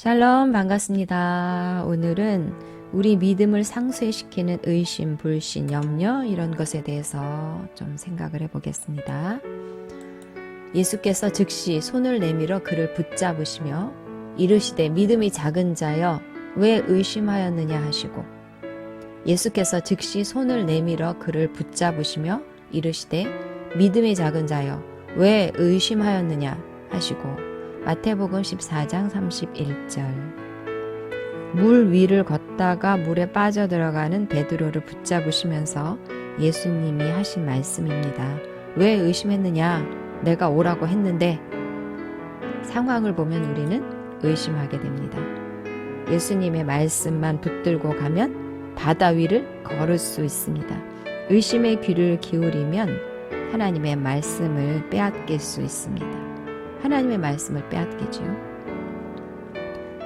샬롬, 반갑습니다. 오늘은 우리 믿음을 상쇄시키는 의심, 불신, 염려 이런 것에 대해서 좀 생각을 해보겠습니다. 예수께서 즉시 손을 내밀어 그를 붙잡으시며 이르시되 믿음이 작은 자여 왜 의심하였느냐 하시고, 예수께서 즉시 손을 내밀어 그를 붙잡으시며 이르시되 믿음이 작은 자여 왜 의심하였느냐 하시고, 마태복음 14장 31절. 물 위를 걷다가 물에 빠져들어가는 베드로를 붙잡으시면서 예수님이 하신 말씀입니다. 왜 의심했느냐? 내가 오라고 했는데. 상황을 보면 우리는 의심하게 됩니다. 예수님의 말씀만 붙들고 가면 바다 위를 걸을 수 있습니다. 의심의 귀를 기울이면 하나님의 말씀을 빼앗길 수 있습니다. 하나님의 말씀을 빼앗기지요.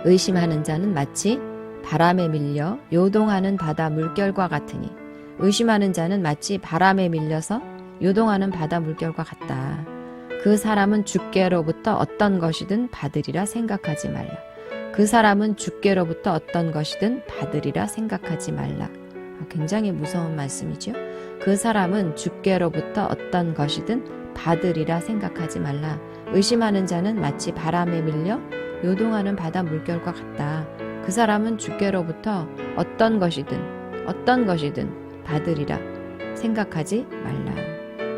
의심하는 자는 마치 바람에 밀려 요동하는 바다 물결과 같으니, 의심하는 자는 마치 바람에 밀려서 요동하는 바다 물결과 같다. 그 사람은 주께로부터 어떤 것이든 받으리라 생각하지 말라. 그 사람은 주께로부터 어떤 것이든 받으리라 생각하지 말라. 굉장히 무서운 말씀이죠. 그 사람은 주께로부터 어떤 것이든 받으리라 생각하지 말라. 의심하는 자는 마치 바람에 밀려 요동하는 바다 물결과 같다. 그 사람은 주께로부터 어떤 것이든 받으리라 생각하지 말라.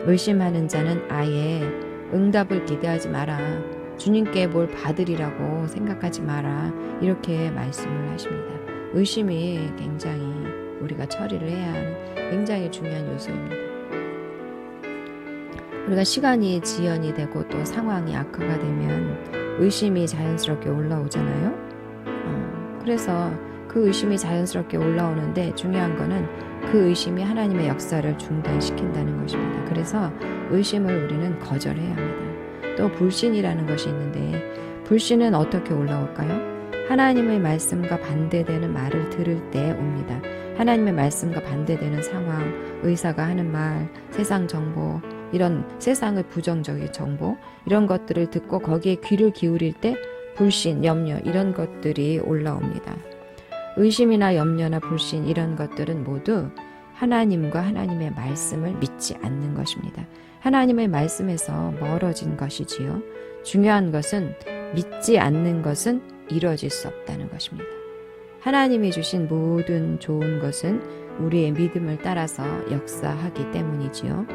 의심하는 자는 아예 응답을 기대하지 마라. 주님께 뭘 받으리라고 생각하지 마라. 이렇게 말씀을 하십니다. 의심이 굉장히 우리가 처리를 해야 하는 굉장히 중요한 요소입니다. 우리가 시간이 지연이 되고 또 상황이 악화가 되면 의심이 자연스럽게 올라오잖아요. 그래서 그 의심이 자연스럽게 올라오는데 중요한 거는 그 의심이 하나님의 역사를 중단시킨다는 것입니다. 그래서 의심을 우리는 거절해야 합니다. 또 불신이라는 것이 있는데, 불신은 어떻게 올라올까요? 하나님의 말씀과 반대되는 말을 들을 때 옵니다. 하나님의 말씀과 반대되는 상황, 의사가 하는 말, 세상 정보, 이런 세상의 부정적인 정보, 이런 것들을 듣고 거기에 귀를 기울일 때 불신, 염려 이런 것들이 올라옵니다. 의심이나 염려나 불신 이런 것들은 모두 하나님과 하나님의 말씀을 믿지 않는 것입니다. 하나님의 말씀에서 멀어진 것이지요. 중요한 것은 믿지 않는 것은 이루어질 수 없다는 것입니다. 하나님이 주신 모든 좋은 것은 우리의 믿음을 따라서 역사하기 때문이지요.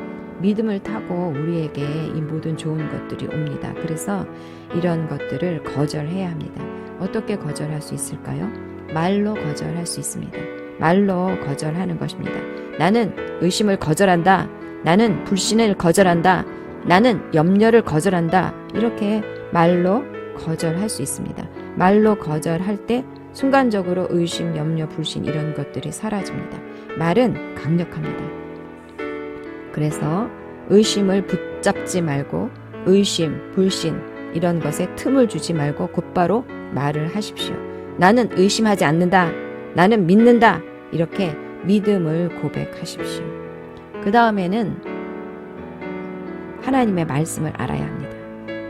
믿음을 타고 우리에게 이 모든 좋은 것들이 옵니다. 그래서 이런 것들을 거절해야 합니다. 어떻게 거절할 수 있을까요? 말로 거절할 수 있습니다. 말로 거절하는 것입니다. 나는 의심을 거절한다. 나는 불신을 거절한다. 나는 염려를 거절한다. 이렇게 말로 거절할 수 있습니다. 말로 거절할 때 순간적으로 의심, 염려, 불신 이런 것들이 사라집니다. 말은 강력합니다. 그래서 의심을 붙잡지 말고 의심, 불신 이런 것에 틈을 주지 말고 곧바로 말을 하십시오. 나는 의심하지 않는다. 나는 믿는다. 이렇게 믿음을 고백하십시오. 그 다음에는 하나님의 말씀을 알아야 합니다.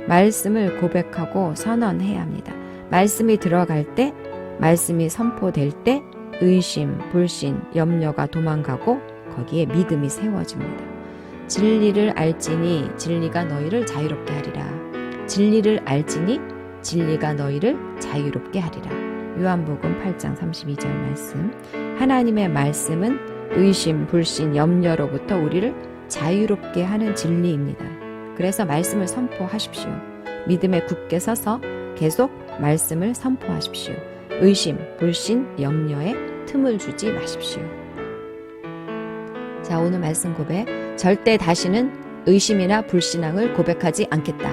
말씀을 고백하고 선언해야 합니다. 말씀이 들어갈 때, 말씀이 선포될 때 의심, 불신, 염려가 도망가고 거기에 믿음이 세워집니다. 진리를 알지니 진리가 너희를 자유롭게 하리라. 진리를 알지니 진리가 너희를 자유롭게 하리라. 요한복음 8장 32절 말씀. 하나님의 말씀은 의심, 불신, 염려로부터 우리를 자유롭게 하는 진리입니다. 그래서 말씀을 선포하십시오. 믿음에 굳게 서서 계속 말씀을 선포하십시오. 의심, 불신, 염려에 틈을 주지 마십시오. 자, 오늘 말씀 고백. 절대 다시는 의심이나 불신앙을 고백하지 않겠다.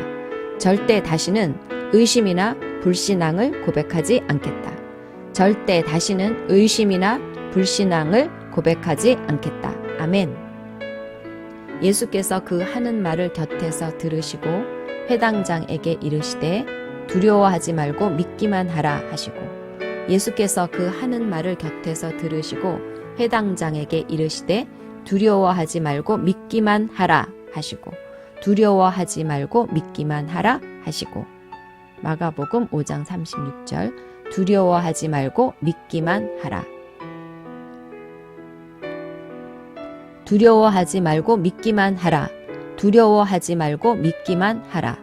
절대 다시는 의심이나 불신앙을 고백하지 않겠다. 절대 다시는 의심이나 불신앙을 고백하지 않겠다. 아멘. 예수께서 그 하는 말을 곁에서 들으시고 회당장에게 이르시되 두려워하지 말고 믿기만 하라 하시고, 예수께서 그 하는 말을 곁에서 들으시고 회당장에게 이르시되 두려워하지 말고 믿기만 하라 하시고, 두려워하지 말고 믿기만 하라 하시고. 마가복음 5장 36절. 두려워하지 말고 믿기만 하라. 두려워하지 말고 믿기만 하라. 두려워하지 말고 믿기만 하라.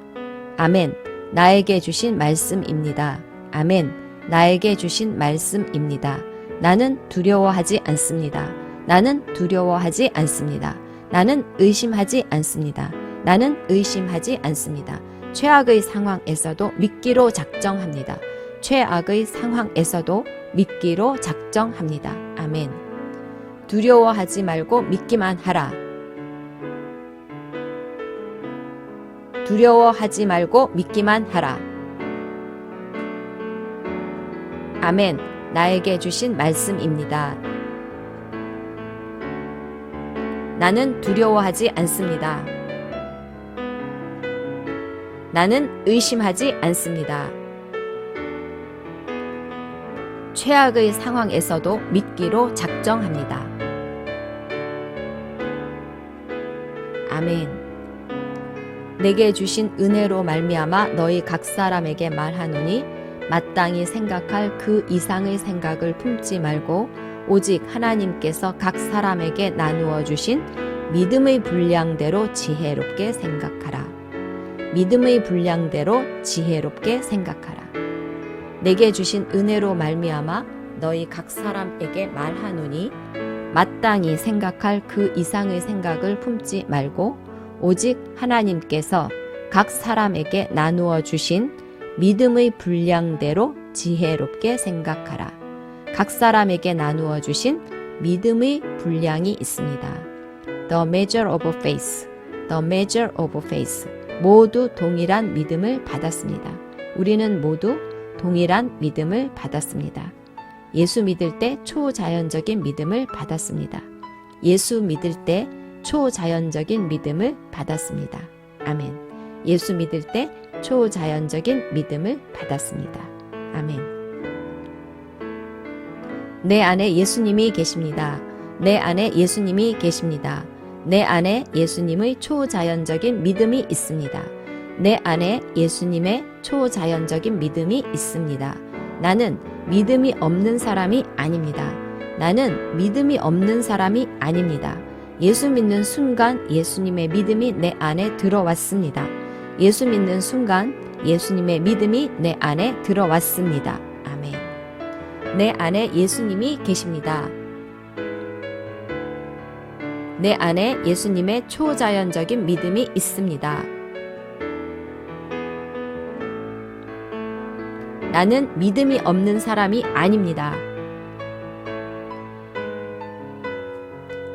아멘. 나에게 주신 말씀입니다. 아멘. 나에게 주신 말씀입니다. 나는 두려워하지 않습니다. 나는 두려워하지 않습니다. 나는 의심하지 않습니다. 나는 의심하지 않습니다. 최악의 상황에서도 믿기로 작정합니다. 최악의 상황에서도 믿기로 작정합니다. 아멘. 두려워하지 말고 믿기만 하라. 두려워하지 말고 믿기만 하라. 아멘. 나에게 주신 말씀입니다. 나는 두려워하지 않습니다. 나는 의심하지 않습니다. 최악의 상황에서도 믿기로 작정합니다. 아멘. 내게 주신 은혜로 말미암아 너희 각 사람에게 말하노니 마땅히 생각할 그 이상의 생각을 품지 말고 오직 하나님께서 각 사람에게 나누어 주신 믿음의 분량대로 지혜롭게 생각하라. 믿음의 분량대로 지혜롭게 생각하라. 내게 주신 은혜로 말미암아 너희 각 사람에게 말하노니 마땅히 생각할 그 이상의 생각을 품지 말고 오직 하나님께서 각 사람에게 나누어 주신 믿음의 분량대로 지혜롭게 생각하라. 각 사람에게 나누어 주신 믿음의 분량이 있습니다. The measure of faith. The measure of faith. 모두 동일한 믿음을 받았습니다. 우리는 모두 동일한 믿음을 받았습니다. 예수 믿을 때 초자연적인 믿음을 받았습니다. 예수 믿을 때 초자연적인 믿음을 받았습니다. 아멘. 예수 믿을 때 초자연적인 믿음을 받았습니다. 아멘. 내 안에 예수님이 계십니다. 내 안에 예수님이 계십니다. 내 안에 예수님의 초자연적인 믿음이 있습니다. 내 안에 예수님의 초자연적인 믿음이 있습니다. 나는 믿음이 없는 사람이 아닙니다. 나는 믿음이 없는 사람이 아닙니다. 예수 믿는 순간 예수님의 믿음이 내 안에 들어왔습니다. 예수 믿는 순간 예수님의 믿음이 내 안에 들어왔습니다. 아멘. 내 안에 예수님이 계십니다. 내 안에 예수님의 초자연적인 믿음이 있습니다. 나는 믿음이 없는 사람이 아닙니다.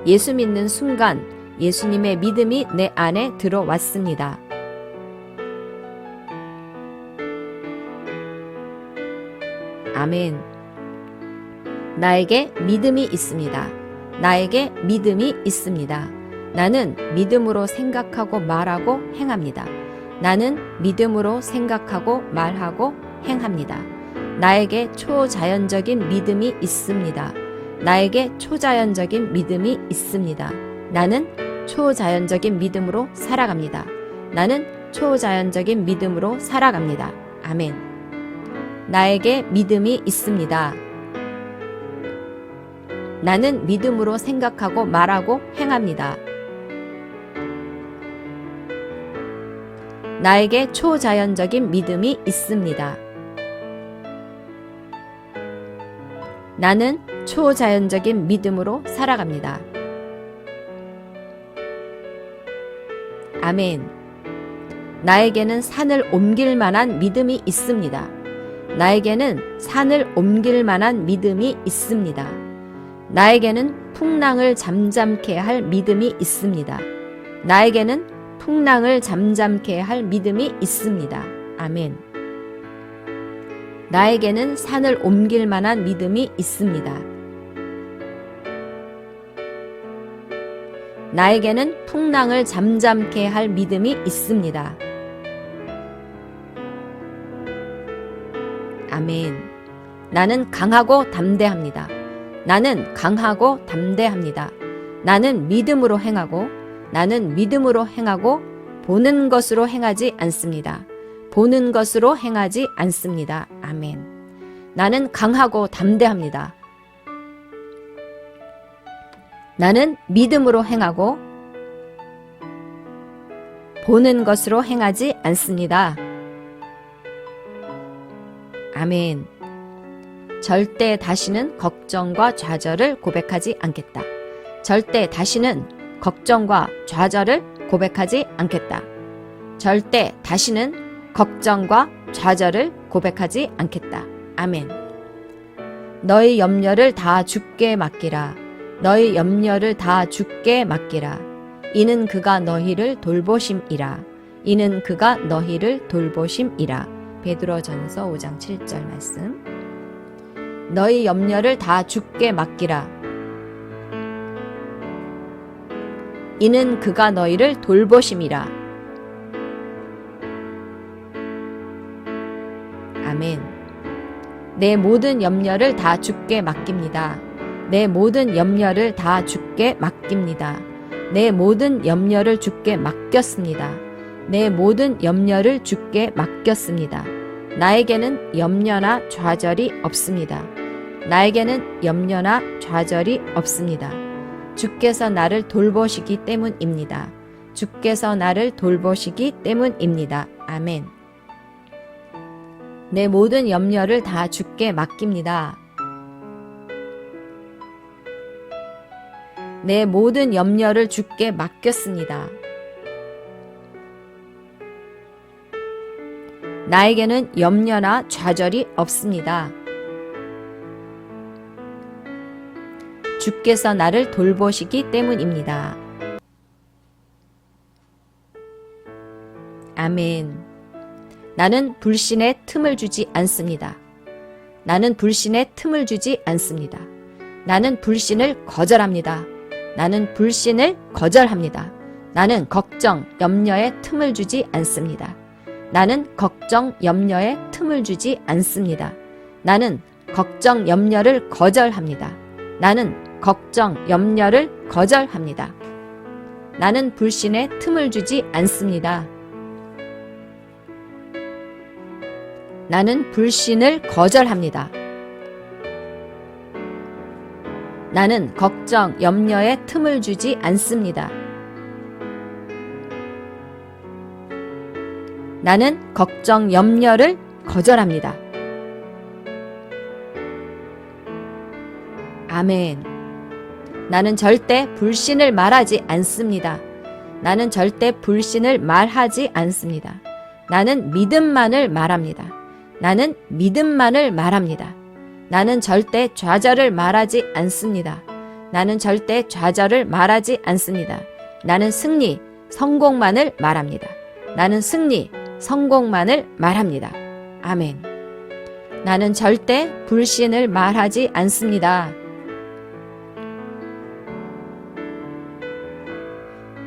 예수 믿는 순간 예수님의 믿음이 내 안에 들어왔습니다. 아멘. 나에게 믿음이 있습니다. 나에게 믿음이 있습니다. 나는 믿음으로 생각하고 말하고 행합니다. 나는 믿음으로 생각하고 말하고 행합니다. 나에게 초자연적인 믿음이 있습니다. 나에게 초자연적인 믿음이 있습니다. 나는 초자연적인 믿음으로 살아갑니다. 나는 초자연적인 믿음으로 살아갑니다. 아멘. 나에게 믿음이 있습니다. 나는 믿음으로 생각하고 말하고 행합니다. 나에게 초자연적인 믿음이 있습니다. 나는 초자연적인 믿음으로 살아갑니다. 아멘. 나에게는 산을 옮길 만한 믿음이 있습니다. 나에게는 산을 옮길 만한 믿음이 있습니다. 나에게는 풍랑을 잠잠케 할 믿음이 있습니다. 나에게는 풍랑을 잠잠케 할 믿음이 있습니다. 아멘. 나에게는 산을 옮길 만한 믿음이 있습니다. 나에게는 풍랑을 잠잠케 할 믿음이 있습니다. 아멘. 나는 강하고 담대합니다. 나는 강하고 담대합니다. 나는 믿음으로 행하고 보는 것으로 행하지 않습니다. 보는 것으로 행하지 않습니다. 아멘. 나는 강하고 담대합니다. 나는 믿음으로 행하고 보는 것으로 행하지 않습니다. 아멘. 절대 다시는 걱정과 좌절을 고백하지 않겠다. 절대 다시는 걱정과 좌절을 고백하지 않겠다. 절대 다시는 걱정과 좌절을 고백하지 않겠다. 아멘. 너희 염려를 다 주께 맡기라. 너희 염려를 다 주께 맡기라. 이는 그가 너희를 돌보심이라. 이는 그가 너희를 돌보심이라. 베드로전서 5장 7절 말씀. 너희 염려를 다 주께 맡기라. 이는 그가 너희를 돌보심이라. 아멘. 내 모든 염려를 다 주께 맡깁니다. 내 모든 염려를 다 주께 맡깁니다. 내 모든 염려를 주께 맡겼습니다. 내 모든 염려를 주께 맡겼습니다. 나에게는 염려나 좌절이 없습니다. 나에게는 염려나 좌절이 없습니다. 주께서 나를 돌보시기 때문입니다. 주께서 나를 돌보시기 때문입니다. 아멘. 내 모든 염려를 다 주께 맡깁니다. 내 모든 염려를 주께 맡겼습니다. 나에게는 염려나 좌절이 없습니다. 주께서 나를 돌보시기 때문입니다. 아멘. 나는 불신에 틈을 주지 않습니다. 나는 불신에 틈을 주지 않습니다. 나는 불신을 거절합니다. 나는 불신을 거절합니다. 나는 걱정, 염려에 틈을 주지 않습니다. 나는 걱정, 염려에 틈을 주지 않습니다. 나는 걱정, 염려를 거절합니다. 나는 걱정, 염려를 거절합니다. 나는 불신에 틈을 주지 않습니다. 나는 불신을 거절합니다. 나는 걱정, 염려에 틈을 주지 않습니다. 나는 걱정, 염려를 거절합니다. 아멘. 나는 절대 불신을 말하지 않습니다. 나는 절대 불신을 말하지 않습니다. 나는 믿음만을 말합니다. 나는 믿음만을 말합니다. 나는 절대 좌절을 말하지 않습니다. 나는 절대 좌절을 말하지 않습니다. 나는 승리, 성공만을 말합니다. 나는 승리, 성공만을 말합니다. 아멘. 나는 절대 불신을 말하지 않습니다.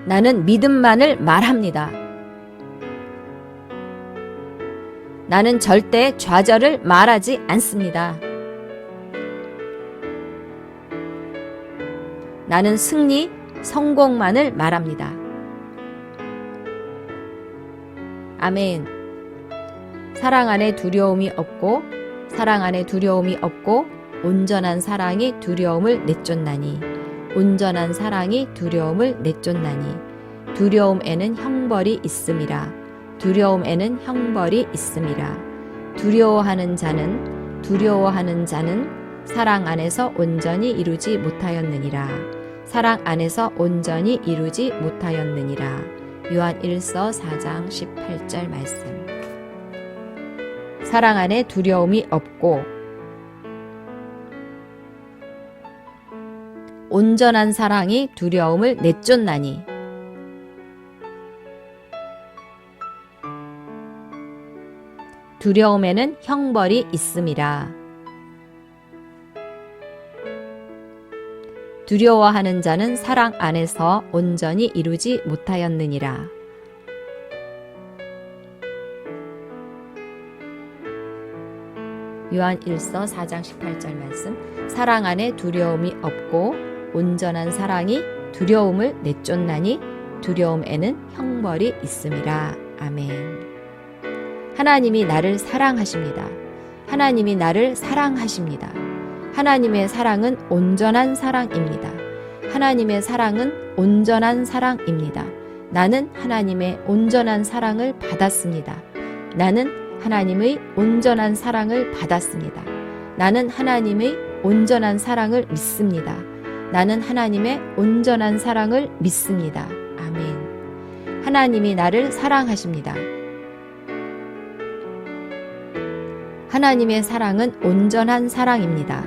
나는 믿음만을 말합니다. 나는 절대 좌절을 말하지 않습니다. 나는 승리, 성공만을 말합니다. 아멘. 사랑 안에 두려움이 없고, 사랑 안에 두려움이 없고, 온전한 사랑이 두려움을 내쫓나니, 온전한 사랑이 두려움을 내쫓나니, 두려움에는 형벌이 있음이라. 두려움에는 형벌이 있음이라. 두려워하는 자는 사랑 안에서 온전히 이루지 못하였느니라. 사랑 안에서 온전히 이루지 못하였느니라. 요한 1서 4장 18절 말씀. 사랑 안에 두려움이 없고 온전한 사랑이 두려움을 내쫓나니, 두려움에는 형벌이 있음이라. 두려워하는 자는 사랑 안에서 온전히 이루지 못하였느니라. 요한 1서 4장 18절 말씀. 사랑 안에 두려움이 없고 온전한 사랑이 두려움을 내쫓나니, 두려움에는 형벌이 있음이라. 아멘. 하나님이 나를 사랑하십니다. 하나님이 나를 사랑하십니다. 하나님의 사랑은 온전한 사랑입니다. 하나님의 사랑은 온전한 사랑입니다. 나는 하나님의 온전한 사랑을 받았습니다. 나는 하나님의 온전한 사랑을 받았습니다. 나는 하나님의 온전한 사랑을 믿습니다. 나는 하나님의 온전한 사랑을 믿습니다. 아멘. 하나님이 나를 사랑하십니다. 하나님의 사랑은 온전한 사랑입니다.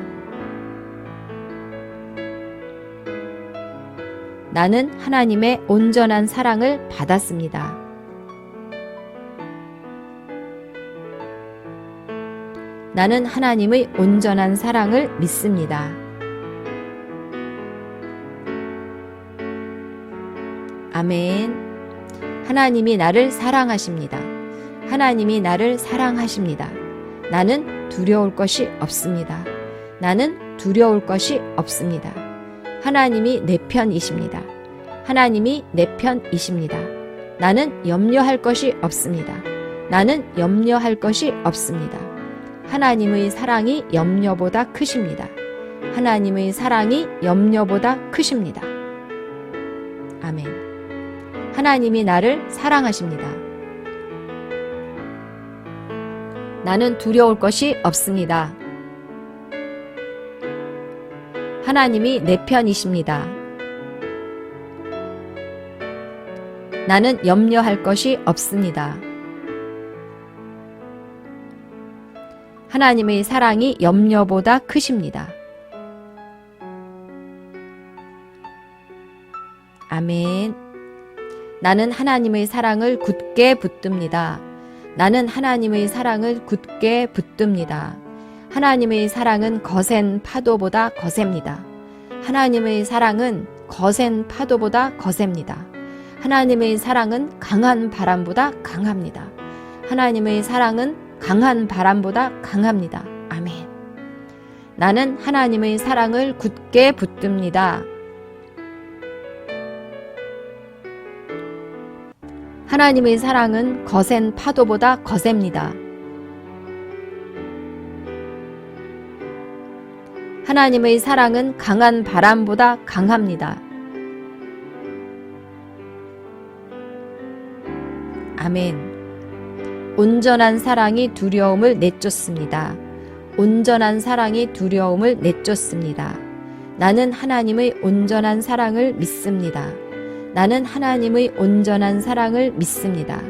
나는 하나님의 온전한 사랑을 받았습니다. 나는 하나님의 온전한 사랑을 믿습니다. 아멘. 하나님이 나를 사랑하십니다. 하나님이 나를 사랑하십니다. 나는 두려울 것이 없습니다. 나는 두려울 것이 없습니다. 하나님이 내 편이십니다. 하나님이 내 편이십니다. 나는 염려할 것이 없습니다. 나는 염려할 것이 없습니다. 하나님의 사랑이 염려보다 크십니다. 하나님의 사랑이 염려보다 크십니다. 아멘. 하나님이 나를 사랑하십니다. 나는 두려울 것이 없습니다. 하나님이 내 편이십니다. 나는 염려할 것이 없습니다. 하나님의 사랑이 염려보다 크십니다. 아멘. 나는 하나님의 사랑을 굳게 붙듭니다. 나는 하나님의 사랑을 굳게 붙듭니다. 하나님의 사랑은 거센 파도보다 거셉니다. 하나님의 사랑은 거센 파도보다 거셉니다. 하나님의 사랑은 강한 바람보다 강합니다. 하나님의 사랑은 강한 바람보다 강합니다. 아멘. 나는 하나님의 사랑을 굳게 붙듭니다. 하나님의 사랑은 거센 파도보다 거셉니다. 하나님의 사랑은 강한 바람보다 강합니다. 아멘. 온전한 사랑이 두려움을 내쫓습니다. 온전한 사랑이 두려움을 내쫓습니다. 나는 하나님의 온전한 사랑을 믿습니다. 나는 하나님의 온전한 사랑을 믿습니다.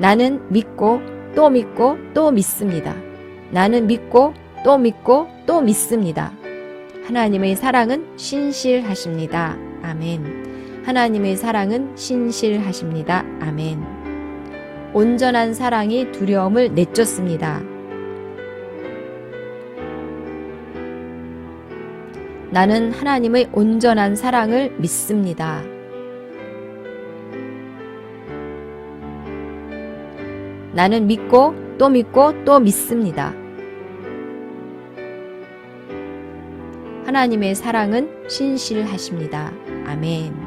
나는 믿고 또 믿고 또 믿습니다. 나는 믿고 또 믿고 또 믿습니다. 하나님의 사랑은 신실하십니다. 아멘. 하나님의 사랑은 신실하십니다. 아멘. 온전한 사랑이 두려움을 내쫓습니다. 나는 하나님의 온전한 사랑을 믿습니다. 나는 믿고 또 믿고 또 믿습니다. 하나님의 사랑은 신실하십니다. 아멘.